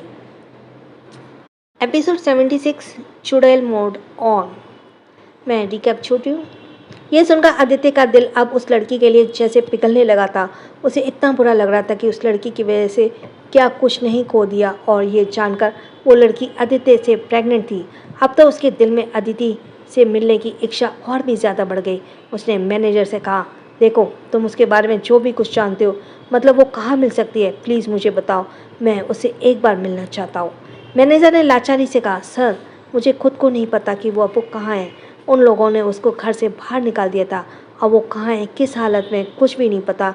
एपिसोड 76, चुड़ैल मोड ऑन। मैं रिकैप छोटी हूँ। यह सुनकर आदित्य का दिल अब उस लड़की के लिए जैसे पिघलने लगा था। उसे इतना बुरा लग रहा था कि उस लड़की की वजह से क्या कुछ नहीं खो दिया, और ये जानकर वो लड़की आदित्य से प्रेग्नेंट थी। अब तो उसके दिल में अदिति से मिलने की इच्छा और भी ज़्यादा बढ़ गई। उसने मैनेजर से कहा, देखो तुम उसके बारे में जो भी कुछ जानते हो, मतलब वो कहाँ मिल सकती है, प्लीज़ मुझे बताओ, मैं उससे एक बार मिलना चाहता हूँ। मैनेजर ने लाचारी से कहा, सर मुझे खुद को नहीं पता कि वो अब कहाँ है। उन लोगों ने उसको घर से बाहर निकाल दिया था। अब वो कहाँ है, किस हालत में, कुछ भी नहीं पता।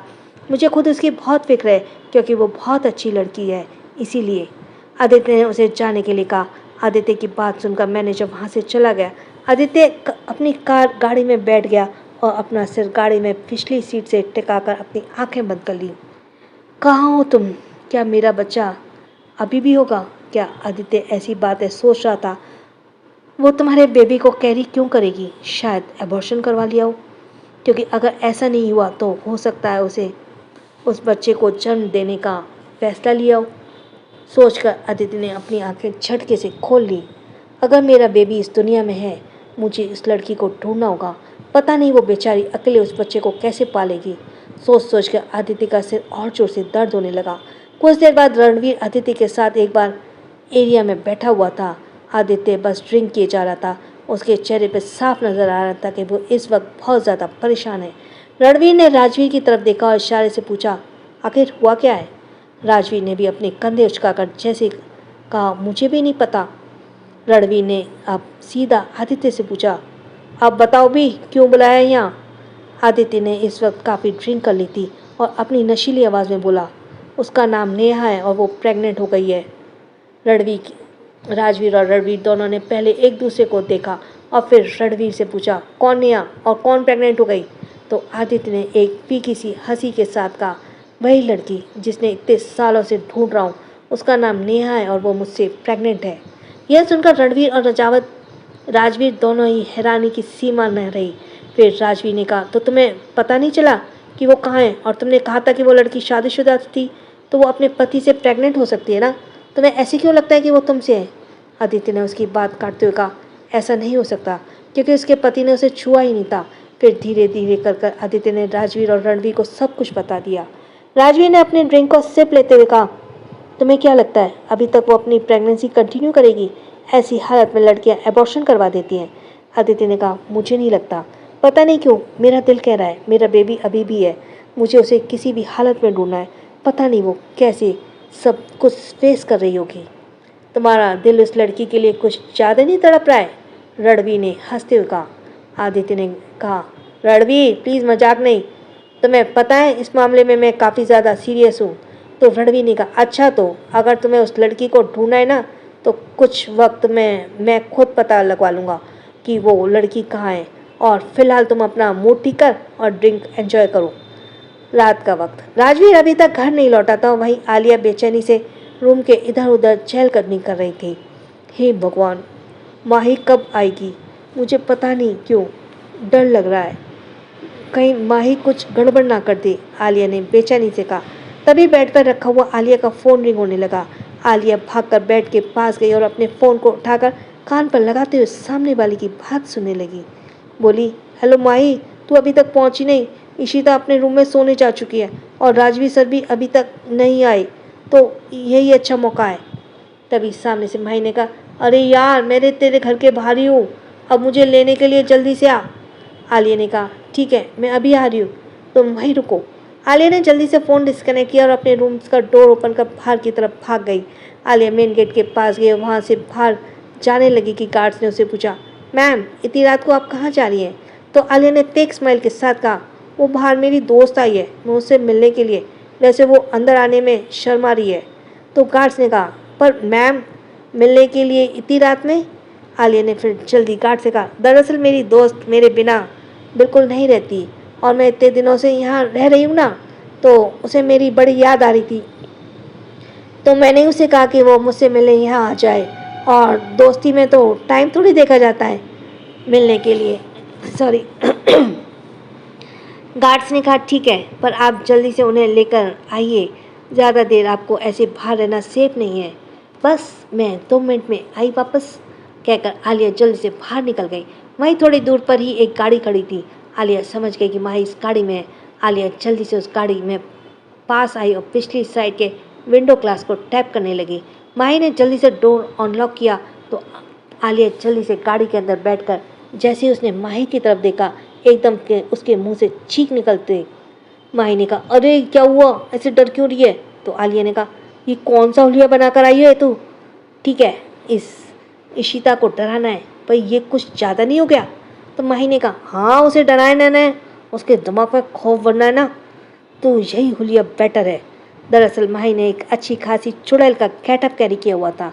मुझे खुद उसकी बहुत फिक्र है क्योंकि वो बहुत अच्छी लड़की है। इसीलिए आदित्य ने उसे जाने के लिए कहा। आदित्य की बात सुनकर मैनेजर वहाँ से चला गया। आदित्य अपनी गाड़ी में बैठ गया और अपना सिर गाड़ी में पिछली सीट से टिकाकर अपनी आंखें बंद कर ली। कहाँ हो तुम? क्या मेरा बच्चा अभी भी होगा? क्या आदित्य ऐसी बातें सोच रहा था? वो तुम्हारे बेबी को कैरी क्यों करेगी? शायद एबॉर्शन करवा लिया हो, क्योंकि अगर ऐसा नहीं हुआ तो हो सकता है उसे उस बच्चे को जन्म देने का फैसला लिया हो। सोचकर अदिति ने अपनी आंखें झटके से खोल ली। अगर मेरा बेबी इस दुनिया में है, मुझे इस लड़की को ढूंढना होगा। पता नहीं वो बेचारी अकेले उस बच्चे को कैसे पालेगी। सोच सोच कर अदिति का सिर और जोर से दर्द होने लगा। कुछ देर बाद रणवीर अदिति के साथ एक बार एरिया में बैठा हुआ था। आदित्य बस ड्रिंक किए जा रहा था। उसके चेहरे पर साफ नजर आ रहा था कि वो इस वक्त बहुत ज़्यादा परेशान है। रणवीर ने राजवीर की तरफ देखा और इशारे से पूछा, आखिर हुआ क्या है? राजवीर ने भी अपने कंधे उचकाकर जैसे कहा, मुझे भी नहीं पता। रणवीर ने अब सीधा आदित्य से पूछा, अब बताओ भी, क्यों बुलाया यहाँ? आदित्य ने इस वक्त काफ़ी ड्रिंक कर ली थी और अपनी नशीली आवाज़ में बोला, उसका नाम नेहा है और वो प्रेग्नेंट हो गई है। राजवीर और रणवीर दोनों ने पहले एक दूसरे को देखा और फिर रणवीर से पूछा, कौन नेहा और कौन प्रेग्नेंट हो गई? तो आदित्य ने एक फीकी सी हंसी के साथ कहा, वही लड़की जिसने इतने सालों से ढूंढ रहा हूँ, उसका नाम नेहा है और वो मुझसे प्रेग्नेंट है। यह सुनकर रणवीर और राजवीर दोनों ही हैरानी की सीमा न रही। फिर राजवीर ने कहा, तो तुम्हें पता नहीं चला कि वो कहाँ है? और तुमने कहा था कि वो लड़की शादीशुदा थी, तो वो अपने पति से प्रेग्नेंट हो सकती है ना? तुम्हें ऐसे क्यों लगता है कि वो तुमसे है? आदित्य ने उसकी बात काटते हुए कहा, ऐसा नहीं हो सकता क्योंकि उसके पति ने उसे छुआ ही नहीं था। फिर धीरे धीरे कर आदित्य ने राजवीर और रणवीर को सब कुछ बता दिया। राजवीर ने अपने ड्रिंक को सिप लेते हुए कहा, तुम्हें क्या लगता है अभी तक वो अपनी प्रेगनेंसी कंटिन्यू करेगी? ऐसी हालत में लड़कियां एबॉर्शन करवा देती हैं। आदित्य ने कहा, मुझे नहीं लगता, पता नहीं क्यों मेरा दिल कह रहा है मेरा बेबी अभी भी है। मुझे उसे किसी भी हालत में ढूंढना है। पता नहीं वो कैसे सब कुछ फेस कर रही होगी। तुम्हारा दिल उस लड़की के लिए कुछ ज़्यादा नहीं तड़प रहा है? रणवीर ने हंसते हुए कहा। आदित्य ने कहा, रणवीर प्लीज़ मजाक नहीं, तुम्हें पता है इस मामले में मैं काफ़ी ज़्यादा सीरियस हूँ। तो रणवीर ने कहा, अच्छा तो अगर तुम्हें उस लड़की को ढूंढना है ना, तो कुछ वक्त में मैं खुद पता लगवा लूँगा कि वो लड़की कहाँ है, और फिलहाल तुम अपना मूड ठीक कर और ड्रिंक एंजॉय करो। रात का वक्त। राजवीर अभी तक घर नहीं लौटा था। वहीं आलिया बेचैनी से रूम के इधर उधर चहलकदमी कर रही थी। हे भगवान, माही कब आएगी? मुझे पता नहीं क्यों डर लग रहा है, कहीं माही कुछ गड़बड़ ना कर दे, आलिया ने बेचैनी से कहा। तभी बेड पर रखा हुआ आलिया का फ़ोन रिंग होने लगा। आलिया भागकर बेड के पास गई और अपने फ़ोन को उठाकर कान पर लगाते हुए सामने वाली की बात सुनने लगी। बोली, हेलो माही, तू अभी तक पहुंची नहीं? इशिता अपने रूम में सोने जा चुकी है और राजवीर सर भी अभी तक नहीं आए, तो यही अच्छा मौका है। तभी सामने से माही ने कहा, अरे यार मैं तेरे घर के बाहर ही हूँ, अब मुझे लेने के लिए जल्दी से आ। आलिया ने कहा, ठीक है मैं अभी आ रही हूँ, तुम वहीं रुको। आलिया ने जल्दी से फ़ोन डिस्कनेक्ट किया और अपने रूम का डोर ओपन कर बाहर की तरफ भाग गई। आलिया मेन गेट के पास गई और वहाँ से बाहर जाने लगी कि गार्ड्स ने उसे पूछा, मैम इतनी रात को आप कहाँ जा रही हैं? तो आलिया ने फेक स्माइल के साथ कहा, वो बाहर मेरी दोस्त आई है, मैं उससे मिलने के लिए, वैसे वो अंदर आने में शर्मा रही है। तो गार्ड्स ने कहा, पर मैम मिलने के लिए इतनी रात में? आलिया ने फिर जल्दी गार्ड से कहा, दरअसल मेरी दोस्त मेरे बिना बिल्कुल नहीं रहती, और मैं इतने दिनों से यहाँ रह रही हूँ ना, तो उसे मेरी बड़ी याद आ रही थी। तो मैंने उसे कहा कि वो मुझसे मिलने यहाँ आ जाए, और दोस्ती में तो टाइम थोड़ी देखा जाता है मिलने के लिए। सॉरी। गार्ड्स ने कहा ठीक है, पर आप जल्दी से उन्हें लेकर आइए, ज़्यादा देर आपको ऐसे बाहर रहना सेफ नहीं है। बस मैं 2 मिनट में आई वापस, कहकर आलिया जल्दी से बाहर निकल गई। वहीं थोड़ी दूर पर ही एक गाड़ी खड़ी थी। आलिया समझ गई कि माही इस गाड़ी में है। आलिया जल्दी से उस गाड़ी में पास आई और पिछली साइड के विंडो ग्लास को टैप करने लगी। माही ने जल्दी से डोर अनलॉक किया तो आलिया जल्दी से गाड़ी के अंदर बैठकर जैसे ही उसने माही की तरफ देखा, एकदम के उसके मुंह से चीख निकलते। माही ने कहा, अरे क्या हुआ, ऐसे डर क्यों रही है? तो आलिया ने कहा, ये कौन सा हुलिया बनाकर आई है तू? ठीक है, इस इशिता को डराना है, पर ये कुछ ज़्यादा नहीं हो गया? तो माही ने कहा, हाँ उसे डराए ना, उसके दिमाग में खौफ बनना है ना, तो यही हुलिया बेटर है। दरअसल माही ने एक अच्छी खासी चुड़ैल का गेटअप कैरी किया हुआ था।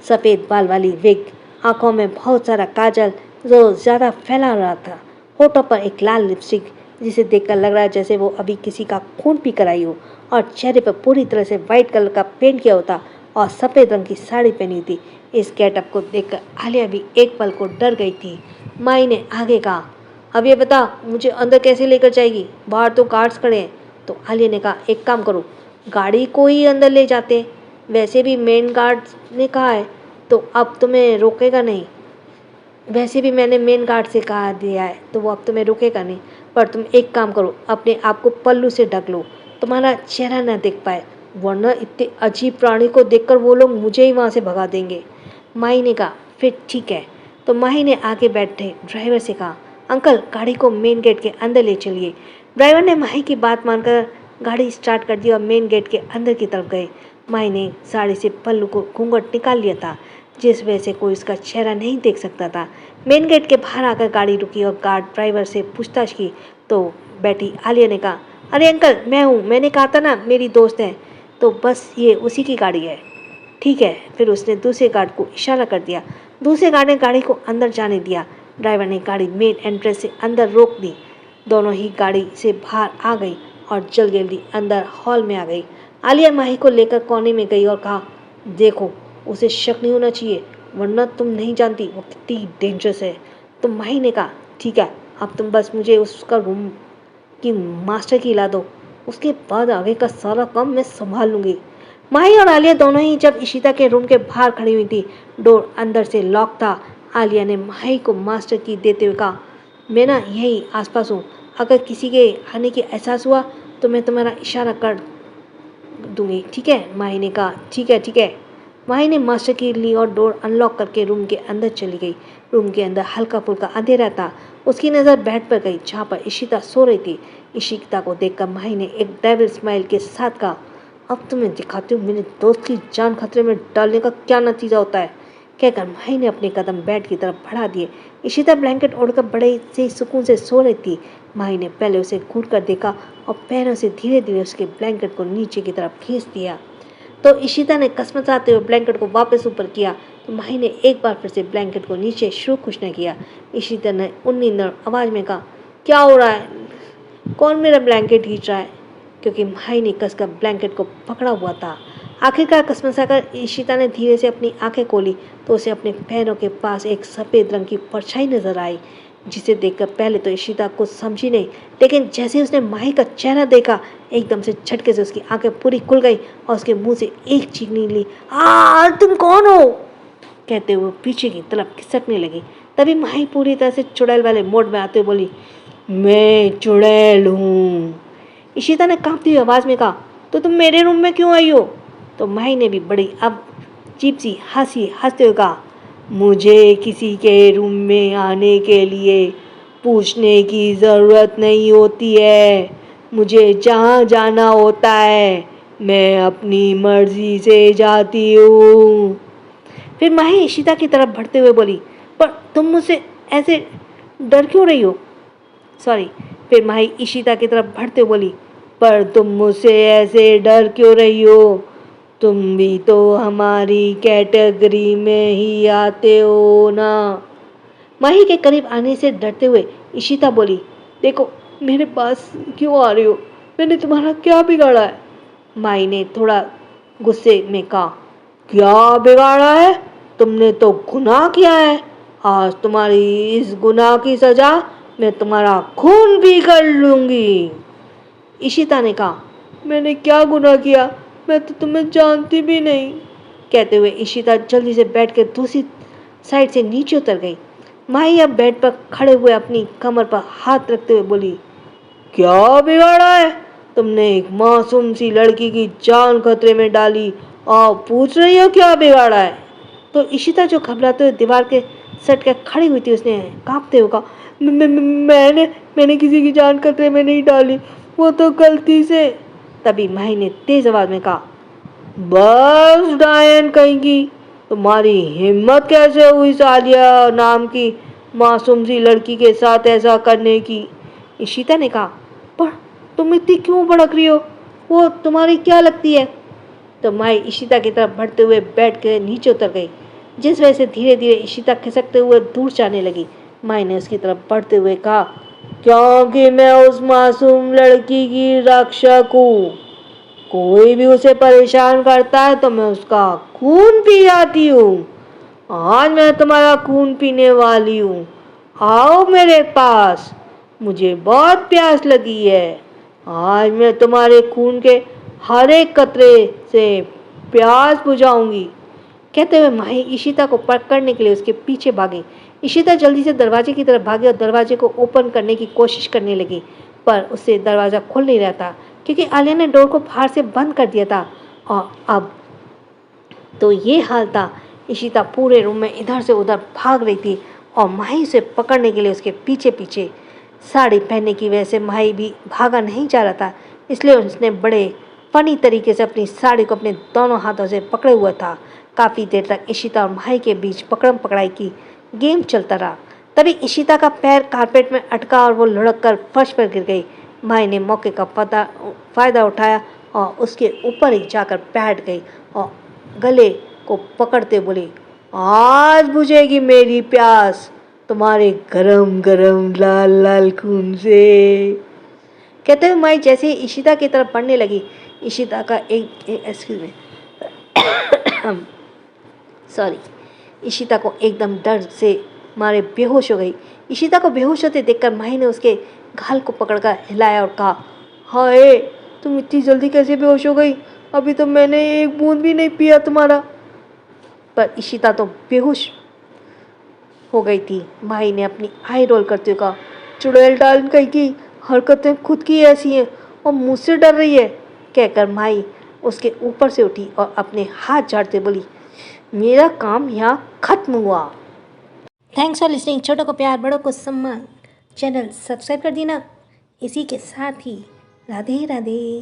सफ़ेद बाल वाली विग, आंखों में बहुत सारा काजल जो ज़्यादा फैला रहा था, होठों पर एक लाल लिपस्टिक जिसे देखकर लग रहा है जैसे वो अभी किसी का खून पी कर आई हो, और चेहरे पर पूरी तरह से वाइट कलर का पेंट किया होता और सफ़ेद रंग की साड़ी पहनी थी। इस गेटअप को देखकर आलिया भी एक पल को डर गई थी। माही ने आगे कहा, अब ये बता मुझे अंदर कैसे लेकर जाएगी? बाहर तो गार्ड्स खड़े हैं। तो आलिया ने कहा, एक काम करो, गाड़ी को ही अंदर ले जाते, वैसे भी मेन गार्ड ने कहा है तो अब तुम्हें रोकेगा नहीं। वैसे भी मैंने मेन गार्ड से कहा दिया है तो वो अब तुम्हें रुकेगा नहीं। पर तुम एक काम करो, अपने आप को पल्लू से ढक लो, तुम्हारा चेहरा ना देख पाए, वरना इतने अजीब प्राणी को देखकर वो लोग मुझे ही वहाँ से भगा देंगे। माही ने कहा, फिर ठीक है। तो माही ने आगे बैठे ड्राइवर से कहा, अंकल गाड़ी को मेन गेट के अंदर ले चलिए। ड्राइवर ने माही की बात मानकर गाड़ी स्टार्ट कर दी और मेन गेट के अंदर की तरफ गए। माही ने साड़ी से पल्लू को घूंघट निकाल लिया था, जिस वजह से कोई उसका चेहरा नहीं देख सकता था। मेन गेट के बाहर आकर गाड़ी रुकी और गार्ड ड्राइवर से पूछताछ की तो बैठी आलिया ने कहा, अरे अंकल मैं हूँ, मैंने कहा था ना मेरी दोस्त है, तो बस ये उसी की गाड़ी है। ठीक है। फिर उसने दूसरे गार्ड को इशारा कर दिया। दूसरे गार्ड ने गाड़ी को अंदर जाने दिया। ड्राइवर ने गाड़ी मेन एंट्रेंस से अंदर रोक दी। दोनों ही गाड़ी से बाहर आ गई और जल्दी जल्दी अंदर हॉल में आ गई। आलिया माही को लेकर कोने में गई और कहा, देखो उसे शक नहीं होना चाहिए, वरना तुम नहीं जानती वो कितनी डेंजरस है। तो माही ने कहा, ठीक है, अब तुम बस मुझे उसका रूम की मास्टर की ला दो, उसके बाद आगे का सारा काम मैं संभाल लूँगी। माही और आलिया दोनों ही जब इशिता के रूम के बाहर खड़ी हुई थी, डोर अंदर से लॉक था। आलिया ने माही को मास्टर की देते हुए कहा, मैं ना यहीं आसपास हूँ, अगर किसी के आने की एहसास हुआ तो मैं तुम्हारा इशारा कर दूंगी, ठीक है? माही ने कहा, ठीक है ठीक है। माही ने मास्टर की ली और डोर अनलॉक करके रूम के अंदर चली गई। रूम के अंदर हल्का फुल्का अंधेरा था। उसकी नज़र बेड पर गई जहाँ पर इशिता सो रही थी। इशिता को देखकर माही ने एक डेविल स्माइल के साथ कहा, अब तुम्हें दिखाती हूँ मेरे दोस्त की जान खतरे में डालने का क्या नतीजा होता है, कहकर माही ने अपने कदम बेड की तरफ बढ़ा दिए। इशिता ब्लैंकेट ओढ़कर बड़े से सुकून से सो रही थी। माही ने पहले उसे घूर कर देखा और पैरों से धीरे धीरे उसके ब्लैंकेट को नीचे की तरफ खींच दिया। तो इशिता ने कसमसाते हुए ब्लैंकेट को वापस ऊपर किया तो माही ने एक बार फिर से ब्लैंकेट को नीचे शुरू खींचना किया। इशिता ने उन्नींदर आवाज़ में कहा, क्या हो रहा है? कौन मेरा ब्लैंकेट खींच रहा है? क्योंकि माही ने कसकर ब्लैंकेट को पकड़ा हुआ था। आखिरकार कसमसाकर इशिता ने धीरे से अपनी आंखें खोली तो उसे अपने पैरों के पास एक सफ़ेद रंग की परछाई नजर आई, जिसे देखकर पहले तो इशिता कुछ समझी नहीं, लेकिन जैसे ही उसने माही का चेहरा देखा, एकदम से झटके से उसकी आंखें पूरी खुल गई और उसके मुंह से एक चीख निकली, तुम कौन हो? कहते हुए पीछे की तरफ खिसकने लगी। तभी माही पूरी तरह से चुड़ैल वाले मोड में आते हुए बोली, मैं चुड़ैल हूँ। इशिता ने कांपती हुई आवाज़ में कहा, तो तुम मेरे रूम में क्यों आई हो? तो माही ने भी बड़ी अब अजीब सी हंसी हंसते हुए कहा, मुझे किसी के रूम में आने के लिए पूछने की ज़रूरत नहीं होती है, मुझे जहाँ जाना होता है मैं अपनी मर्जी से जाती हूँ। फिर माही इशिता की तरफ बढ़ते हुए बोली, पर तुम मुझसे ऐसे डर क्यों रही हो? सॉरी। फिर माही इशिता की तरफ बढ़ते हुए बोली, पर तुम मुझसे ऐसे डर क्यों रही हो? तुम भी तो हमारी कैटेगरी में ही आते हो ना। माही के करीब आने से डरते हुए इशिता बोली, देखो मेरे पास क्यों आ रही हो, मैंने तुम्हारा क्या बिगाड़ा है? माई ने थोड़ा गुस्से में कहा। क्या बिगाड़ा है? तुमने तो गुनाह किया है। आज तुम्हारी इस गुनाह की सजा मैं तुम्हारा खून पी कर लूंगी। इशिता ने कहा, मैंने क्या गुनाह किया? मैं तो तुम्हें जानती भी नहीं। कहते हुए इशिता जल्दी से बैठ कर दूसरी साइड से नीचे उतर गई। माही अब बेड पर खड़े हुए अपनी कमर पर हाथ रखते हुए बोली, क्या बिगाड़ा है? तुमने एक मासूम सी लड़की की जान खतरे में डाली और पूछ रही हो क्या बिगाड़ा है? तो इशिता जो घबराते हुए दीवार के सट कर खड़ी हुई थी, उसने कांपते हुए कहा, मैंने किसी की जान खतरे में नहीं डाली, वो तो गलती से। तभी माही ने तेज आवाज में कहा, बस डायन कहेंगी, तुम्हारी हिम्मत कैसे हुई सालिया नाम की मासूम सी लड़की के साथ ऐसा करने की? इशिता ने कहा, पर तुम इतनी क्यों भड़क रही हो? वो तुम्हारी क्या लगती है? तो माई इशिता की तरफ बढ़ते हुए बैठ के नीचे उतर गई, जिस वजह से धीरे धीरे इशिता खिसकते हुए दूर जाने लगी। माई ने उसकी तरफ बढ़ते हुए कहा, क्योंकि मैं उस मासूम लड़की की रक्षक हूँ। कोई भी उसे परेशान करता है तो मैं उसका खून पी जाती हूँ। आज मैं तुम्हारा खून पीने वाली हूँ। आओ मेरे पास, मुझे बहुत प्यास लगी है। आज मैं तुम्हारे खून के हर एक कतरे से प्यास बुझाऊंगी। कहते हुए माही इशिता को पकड़ने के लिए उसके पीछे भागी। इशिता जल्दी से दरवाजे की तरफ भागी और दरवाजे को ओपन करने की कोशिश करने लगी, पर उससे दरवाज़ा खुल नहीं रहा था क्योंकि आलिया ने डोर को बाहर से बंद कर दिया था। और अब तो ये हाल था, इशिता पूरे रूम में इधर से उधर भाग रही थी और माही से पकड़ने के लिए उसके पीछे पीछे। साड़ी पहनने की वजह से माही भी भागा नहीं जा रहा था, इसलिए उसने बड़े फनी तरीके से अपनी साड़ी को अपने दोनों हाथों से पकड़े हुआ था। काफ़ी देर तक इशिता और माही के बीच पकड़म पकड़ाई की गेम चलता रहा। तभी इशिता का पैर कारपेट में अटका और वो लुढ़क कर फर्श पर गिर गई। माही ने मौके का फ़ायदा उठाया और उसके ऊपर ही जाकर बैठ गई और गले को पकड़ते बोली, आज बुझेगी मेरी प्यास तुम्हारे गरम गरम लाल लाल खून से। कहते हुए माई जैसे ही इशिता की तरफ बढ़ने लगी, इशिता का एक्सक्यूज में सॉरी इशिता को एकदम दर्द से मारे बेहोश हो गई। इशिता को बेहोश होते देखकर माही ने उसके गाल को पकड़कर हिलाया और कहा, हाय तुम इतनी जल्दी कैसे बेहोश हो गई? अभी तो मैंने एक बूंद भी नहीं पिया तुम्हारा। पर इशिता तो बेहोश हो गई थी। माही ने अपनी आई रोल करते हुए कहा, चुड़ैल डाल कहीं की हरकतें खुद की ऐसी हैं और मुझसे डर रही है। कहकर माही उसके ऊपर से उठी और अपने हाथ झाड़ते बोली, मेरा काम यहाँ खत्म हुआ। Thanks for listening. छोटों को प्यार, बड़ों को सम्मान। चैनल सब्सक्राइब कर देना। इसी के साथ ही राधे राधे।